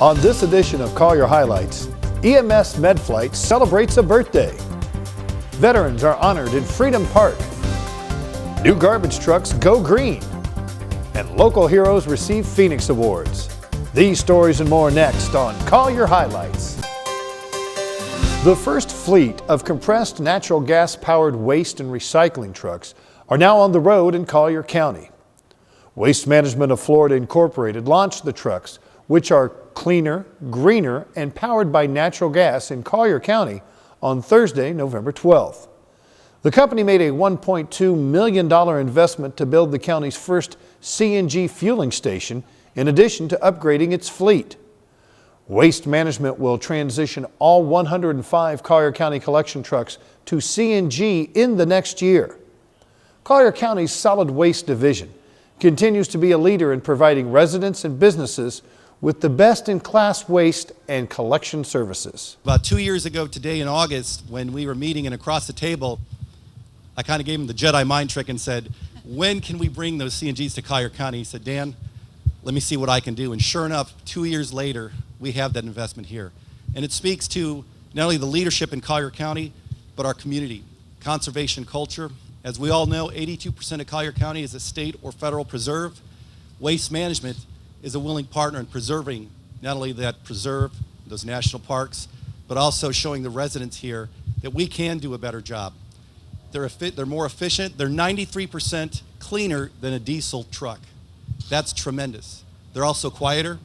On this edition of Collier Highlights, EMS MedFlight celebrates a birthday. Veterans are honored in Freedom Park. New garbage trucks go green. And local heroes receive Phoenix Awards. These stories and more next on Collier Highlights. The first fleet of compressed natural gas powered waste and recycling trucks are now on the road in Collier County. Waste Management of Florida Incorporated launched the trucks, which are cleaner, greener, and powered by natural gas in Collier County on Thursday, November 12th. The company made a $1.2 million investment to build the county's first CNG fueling station, in addition to upgrading its fleet. Waste Management will transition all 105 Collier County collection trucks to CNG in the next year. Collier County's Solid Waste Division continues to be a leader in providing residents and businesses with the best-in-class waste and collection services. About 2 years ago today in August, when we were meeting and across the table, I kind of gave him the Jedi mind trick and said, when can we bring those CNGs to Collier County? He said, Dan, let me see what I can do. And sure enough, 2 years later, we have that investment here. And it speaks to not only the leadership in Collier County, but our community, conservation culture. As we all know, 82% of Collier County is a state or federal preserve. Waste Management is a willing partner in preserving not only that preserve, those national parks, but also showing the residents here that we can do a better job. They're more efficient. They're 93% cleaner than a diesel truck. That's tremendous. They're also quieter.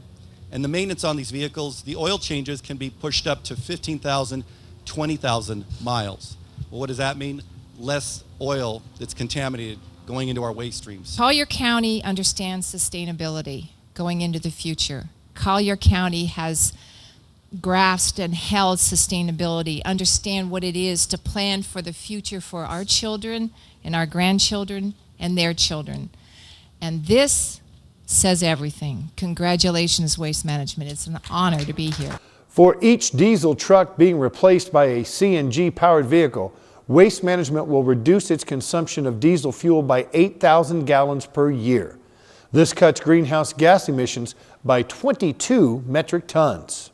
And the maintenance on these vehicles, the oil changes can be pushed up to 15,000, 20,000 miles. Well, what does that mean? Less oil that's contaminated going into our waste streams. Collier County understands sustainability going into the future. Collier County has grasped and held sustainability, understand what it is to plan for the future for our children and our grandchildren and their children. And this says everything. Congratulations, Waste Management. It's an honor to be here. For each diesel truck being replaced by a CNG powered vehicle, Waste Management will reduce its consumption of diesel fuel by 8,000 gallons per year. This cuts greenhouse gas emissions by 22 metric tons.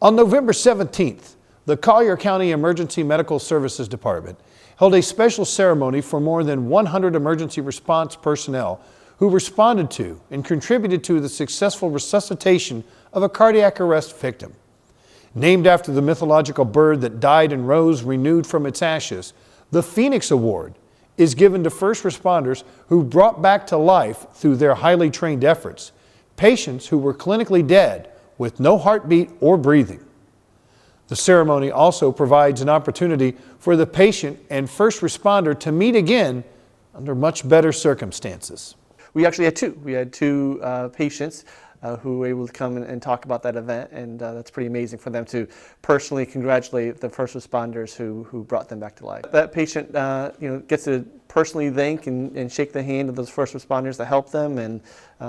On November 17th, the Collier County Emergency Medical Services Department held a special ceremony for more than 100 emergency response personnel who responded to and contributed to the successful resuscitation of a cardiac arrest victim. Named after the mythological bird that died and rose renewed from its ashes, the Phoenix Award is given to first responders who brought back to life through their highly trained efforts patients who were clinically dead with no heartbeat or breathing. The ceremony also provides an opportunity for the patient and first responder to meet again under much better circumstances. We actually had two. We had two patients who were able to come and talk about that event, and that's pretty amazing for them to personally congratulate the first responders who brought them back to life. That patient gets to personally thank and shake the hand of those first responders that helped them, and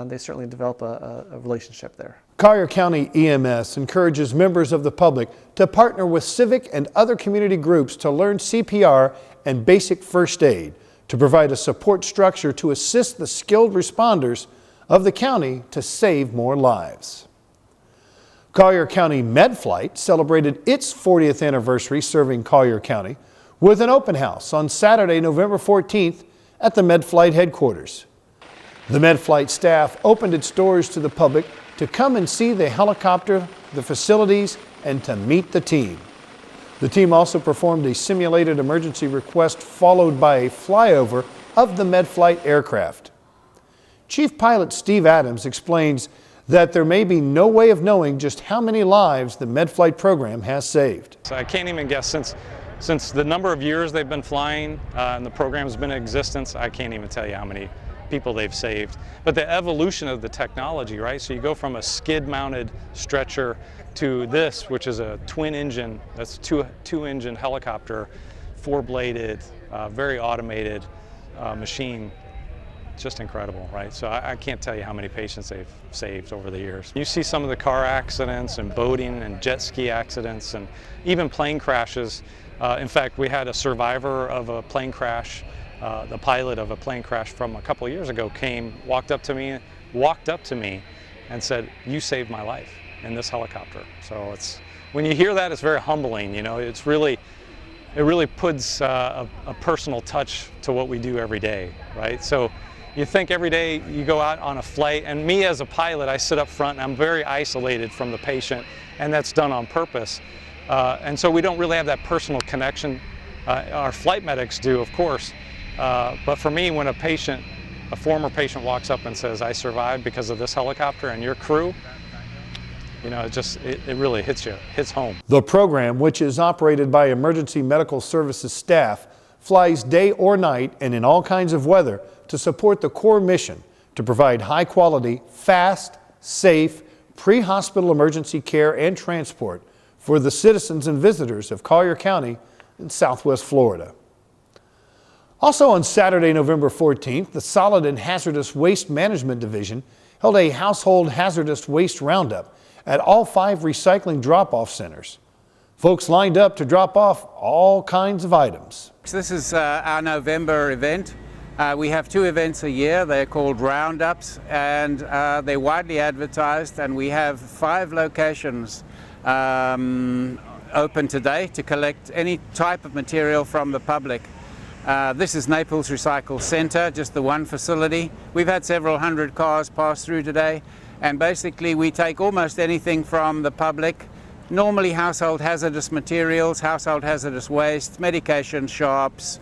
they certainly develop a relationship there. Collier County EMS encourages members of the public to partner with civic and other community groups to learn CPR and basic first aid to provide a support structure to assist the skilled responders of the county to save more lives. Collier County MedFlight celebrated its 40th anniversary serving Collier County with an open house on Saturday, November 14th at the MedFlight headquarters. The MedFlight staff opened its doors to the public to come and see the helicopter, the facilities, and to meet the team. The team also performed a simulated emergency request followed by a flyover of the MedFlight aircraft. Chief Pilot Steve Adams explains that there may be no way of knowing just how many lives the MedFlight program has saved. So I can't even guess since the number of years they've been flying and the program's been in existence, I can't even tell you how many people they've saved. But the evolution of the technology, right? So you go from a skid-mounted stretcher to this, which is a twin engine, that's two engine helicopter, 4-bladed, very automated machine. It's just incredible, right? So I can't tell you how many patients they've saved over the years. You see some of the car accidents and boating and jet ski accidents and even plane crashes. In fact, we had a survivor of a plane crash. The pilot of a plane crash from a couple of years ago walked up to me and said, "You saved my life." in this helicopter. So when you hear that, it's very humbling. You know, it really puts a personal touch to what we do every day, right? So you think every day you go out on a flight, and me as a pilot, I sit up front and I'm very isolated from the patient, and that's done on purpose. And so we don't really have that personal connection. Our flight medics do, of course, but for me, when a former patient walks up and says, "I survived because of this helicopter and your crew," you know, it really hits home. The program, which is operated by Emergency Medical Services staff, flies day or night and in all kinds of weather to support the core mission to provide high-quality, fast, safe, pre-hospital emergency care and transport for the citizens and visitors of Collier County in Southwest Florida. Also on Saturday, November 14th, the Solid and Hazardous Waste Management Division held a household hazardous waste roundup at all 5 recycling drop-off centers. Folks lined up to drop off all kinds of items. This is our November event. We have 2 events a year. They're called Roundups, and they're widely advertised, and we have 5 locations open today to collect any type of material from the public. This is Naples Recycle Center, just the one facility. We've had several hundred cars pass through today, and basically we take almost anything from the public, normally household hazardous materials, household hazardous waste, medication shops,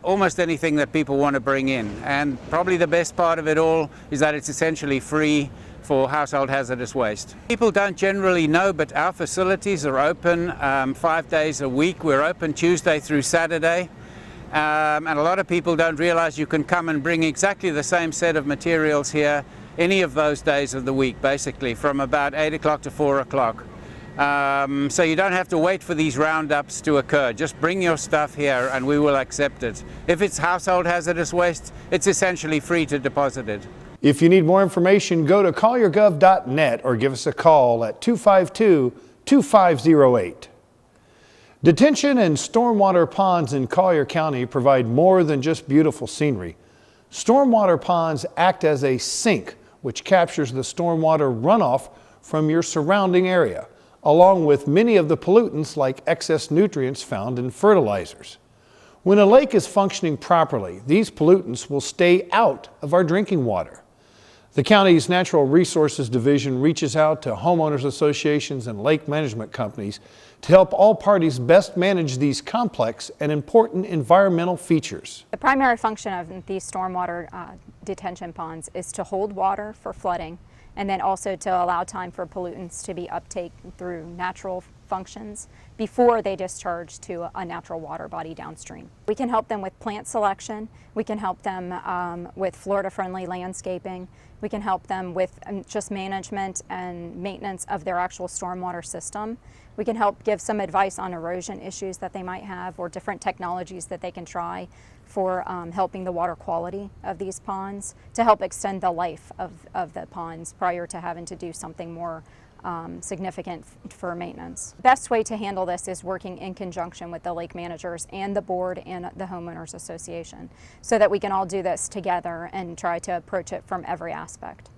almost anything that people want to bring in. And probably the best part of it all is that it's essentially free for household hazardous waste. People don't generally know, but our facilities are open 5 days a week. We're open Tuesday through Saturday. And a lot of people don't realize you can come and bring exactly the same set of materials here any of those days of the week, basically, from about 8 o'clock to 4 o'clock. So you don't have to wait for these roundups to occur. Just bring your stuff here and we will accept it. If it's household hazardous waste, it's essentially free to deposit it. If you need more information, go to colliergov.net or give us a call at 252-2508. Detention and stormwater ponds in Collier County provide more than just beautiful scenery. Stormwater ponds act as a sink which captures the stormwater runoff from your surrounding area, along with many of the pollutants like excess nutrients found in fertilizers. When a lake is functioning properly, these pollutants will stay out of our drinking water. The county's Natural Resources Division reaches out to homeowners associations and lake management companies to help all parties best manage these complex and important environmental features. The primary function of these stormwater detention ponds is to hold water for flooding, and then also to allow time for pollutants to be uptaken through natural functions before they discharge to a natural water body downstream. We can help them with plant selection, we can help them with Florida-friendly landscaping, we can help them with just management and maintenance of their actual stormwater system. We can help give some advice on erosion issues that they might have or different technologies that they can try for helping the water quality of these ponds to help extend the life of the ponds prior to having to do something more significant for maintenance. The best way to handle this is working in conjunction with the lake managers and the board and the homeowners association so that we can all do this together and try to approach it from every aspect.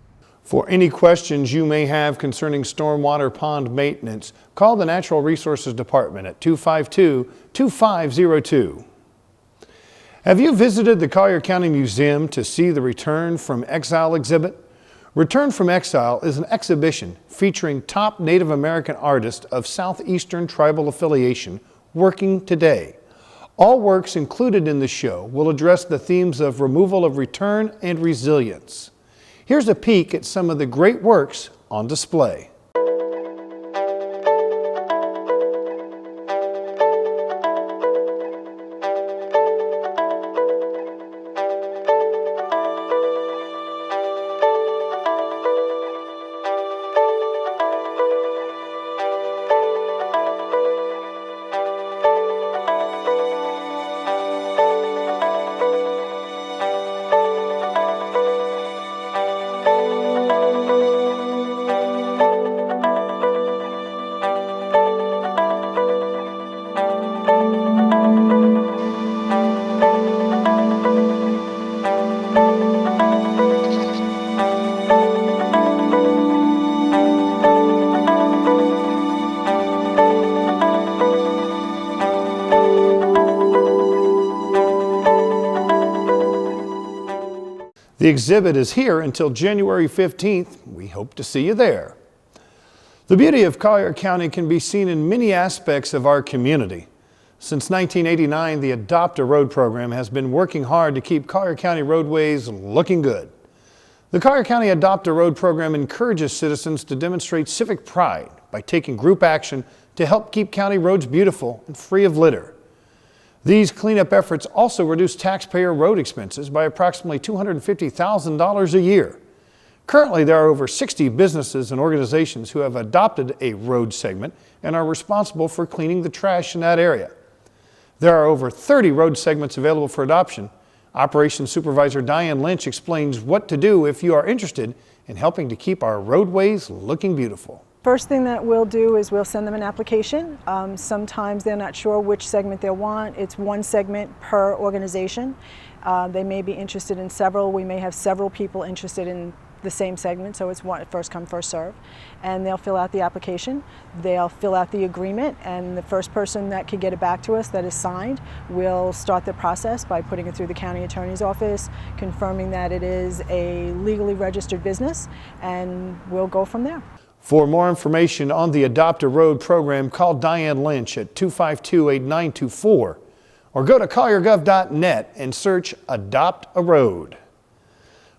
For any questions you may have concerning stormwater pond maintenance, call the Natural Resources Department at 252-2502. Have you visited the Collier County Museum to see the Return from Exile exhibit? Return from Exile is an exhibition featuring top Native American artists of Southeastern tribal affiliation working today. All works included in the show will address the themes of removal of return and resilience. Here's a peek at some of the great works on display. The exhibit is here until January 15th. We hope to see you there. The beauty of Collier County can be seen in many aspects of our community. Since 1989, the Adopt a Road program has been working hard to keep Collier County roadways looking good. The Collier County Adopt a Road program encourages citizens to demonstrate civic pride by taking group action to help keep county roads beautiful and free of litter. These cleanup efforts also reduce taxpayer road expenses by approximately $250,000 a year. Currently, there are over 60 businesses and organizations who have adopted a road segment and are responsible for cleaning the trash in that area. There are over 30 road segments available for adoption. Operations Supervisor Diane Lynch explains what to do if you are interested in helping to keep our roadways looking beautiful. First thing that we'll do is we'll send them an application. Sometimes they're not sure which segment they want. It's one segment per organization. They may be interested in several. We may have several people interested in the same segment, so it's one, first come, first serve. And they'll fill out the application, they'll fill out the agreement, and the first person that can get it back to us that is signed will start the process by putting it through the county attorney's office, confirming that it is a legally registered business, and we'll go from there. For more information on the Adopt a Road program, call Diane Lynch at 252-8924 or go to colliergov.net and search Adopt a Road.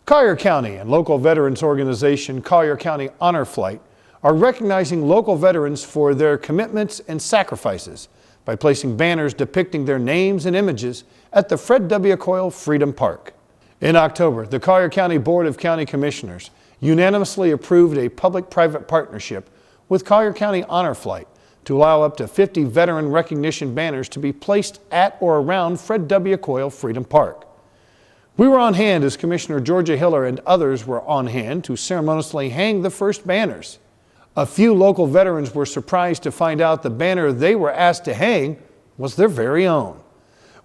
Collier County and local veterans organization Collier County Honor Flight are recognizing local veterans for their commitments and sacrifices by placing banners depicting their names and images at the Fred W. Coyle Freedom Park. In October, the Collier County Board of County Commissioners unanimously approved a public-private partnership with Collier County Honor Flight to allow up to 50 veteran recognition banners to be placed at or around Fred W. Coyle Freedom Park. We were on hand as Commissioner Georgia Hiller and others were on hand to ceremoniously hang the first banners. A few local veterans were surprised to find out the banner they were asked to hang was their very own.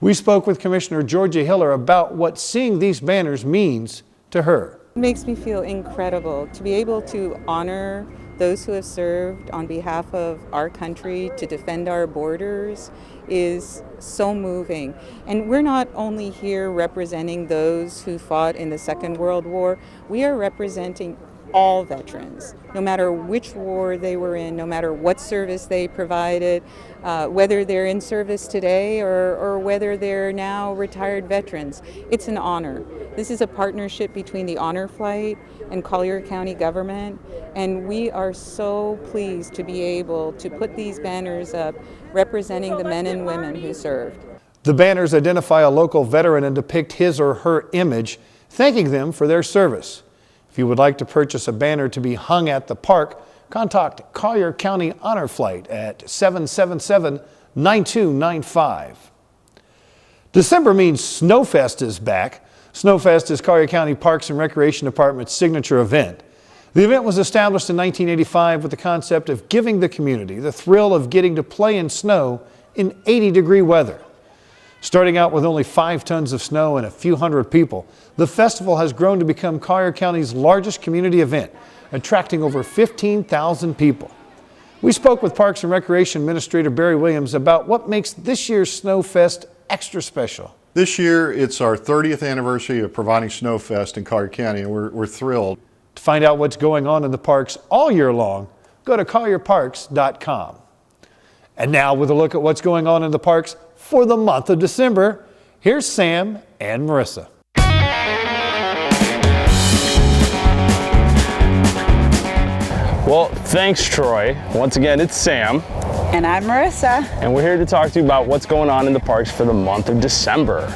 We spoke with Commissioner Georgia Hiller about what seeing these banners means to her. It makes me feel incredible to be able to honor those who have served on behalf of our country to defend our borders is so moving. And we're not only here representing those who fought in the Second World War, we are representing all veterans, no matter which war they were in, no matter what service they provided, whether they're in service today or whether they're now retired veterans. It's an honor. This is a partnership between the Honor Flight and Collier County government, and we are so pleased to be able to put these banners up representing the men and women who served. The banners identify a local veteran and depict his or her image, thanking them for their service. If you would like to purchase a banner to be hung at the park, contact Collier County Honor Flight at 777-9295. December means Snowfest is back. Snowfest is Collier County Parks and Recreation Department's signature event. The event was established in 1985 with the concept of giving the community the thrill of getting to play in snow in 80-degree weather. Starting out with only 5 tons of snow and a few hundred people, the festival has grown to become Collier County's largest community event, attracting over 15,000 people. We spoke with Parks and Recreation Administrator Barry Williams about what makes this year's Snowfest extra special. This year, it's our 30th anniversary of providing Snowfest in Collier County, and we're thrilled. To find out what's going on in the parks all year long, go to collierparks.com. And now with a look at what's going on in the parks for the month of December, here's Sam and Marissa. Well, thanks, Troy. Once again, it's Sam. And I'm Marissa. And we're here to talk to you about what's going on in the parks for the month of December.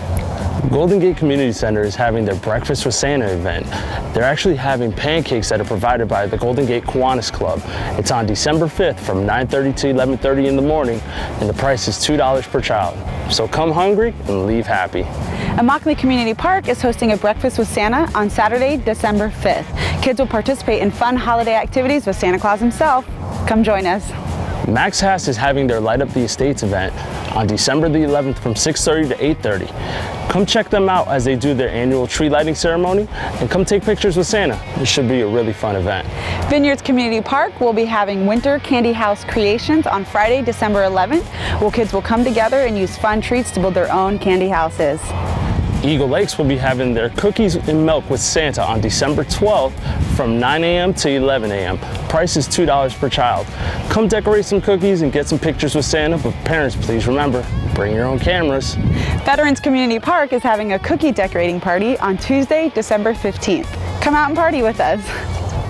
Golden Gate Community Center is having their Breakfast with Santa event. They're actually having pancakes that are provided by the Golden Gate Kiwanis Club. It's on December 5th from 9:30 to 11:30 in the morning, and the price is $2 per child. So come hungry and leave happy. Immokalee Community Park is hosting a Breakfast with Santa on Saturday, December 5th. Kids will participate in fun holiday activities with Santa Claus himself. Come join us. Max Hass is having their Light Up the Estates event on December the 11th from 6:30 to 8:30. Come check them out as they do their annual tree lighting ceremony, and come take pictures with Santa. It should be a really fun event. Vineyards Community Park will be having Winter Candy House Creations on Friday, December 11th, where kids will come together and use fun treats to build their own candy houses. Eagle Lakes will be having their Cookies and Milk with Santa on December 12th from 9 a.m. to 11 a.m. Price is $2 per child. Come decorate some cookies and get some pictures with Santa, but parents, please remember, bring your own cameras. Veterans Community Park is having a cookie decorating party on Tuesday, December 15th. Come out and party with us.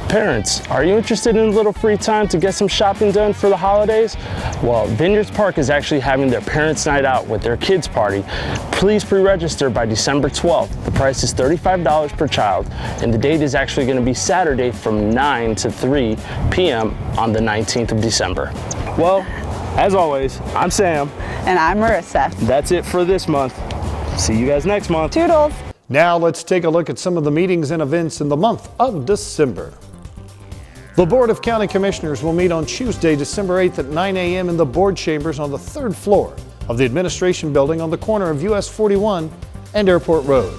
Parents, are you interested in a little free time to get some shopping done for the holidays? Well, Vineyards Park is actually having their Parents' Night Out with their kids party. Please pre-register by December 12th. The price is $35 per child, and the date is actually going to be Saturday from 9 to 3 p.m. on the 19th of December. Well, as always, I'm Sam. And I'm Marissa. That's it for this month. See you guys next month. Toodles. Now let's take a look at some of the meetings and events in the month of December. The Board of County Commissioners will meet on Tuesday, December 8th at 9 a.m. in the board chambers on the 3rd floor of the Administration Building on the corner of US 41 and Airport Road.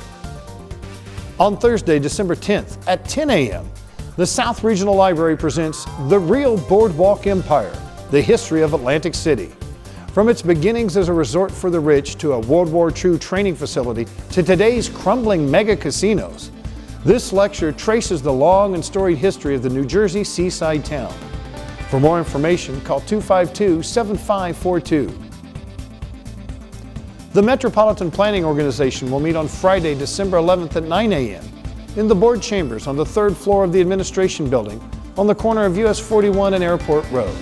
On Thursday, December 10th at 10 a.m., the South Regional Library presents The Real Boardwalk Empire, the History of Atlantic City. From its beginnings as a resort for the rich to a World War II training facility to today's crumbling mega casinos, this lecture traces the long and storied history of the New Jersey seaside town. For more information, call 252-7542. The Metropolitan Planning Organization will meet on Friday, December 11th at 9 a.m. in the board chambers on the 3rd floor of the Administration Building on the corner of US 41 and Airport Road.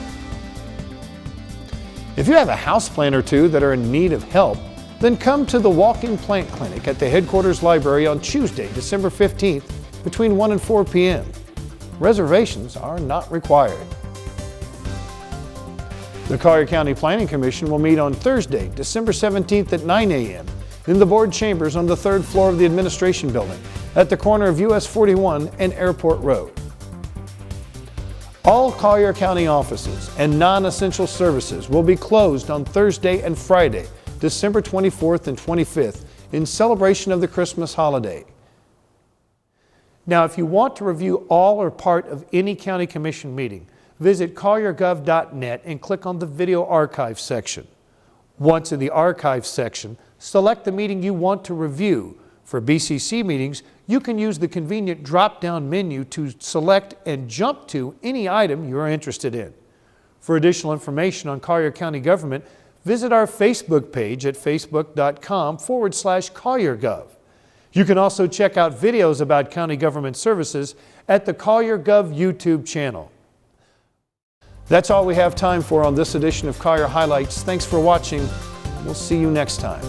If you have a houseplant or two that are in need of help, then come to the Walk-in Plant Clinic at the Headquarters Library on Tuesday, December 15th between 1 and 4 p.m. Reservations are not required. The Collier County Planning Commission will meet on Thursday, December 17th at 9 a.m. in the board chambers on the 3rd floor of the Administration Building at the corner of US 41 and Airport Road. All Collier County offices and non-essential services will be closed on Thursday and Friday, December 24th and 25th, in celebration of the Christmas holiday. Now, if you want to review all or part of any county commission meeting, visit colliergov.net and click on the Video Archive section. Once in the Archive section, select the meeting you want to review. For BCC meetings, you can use the convenient drop-down menu to select and jump to any item you are interested in. For additional information on Collier County government, visit our Facebook page at facebook.com/CollierGov. You can also check out videos about county government services at the Collier Gov YouTube channel. That's all we have time for on this edition of Collier Highlights. Thanks for watching. We'll see you next time.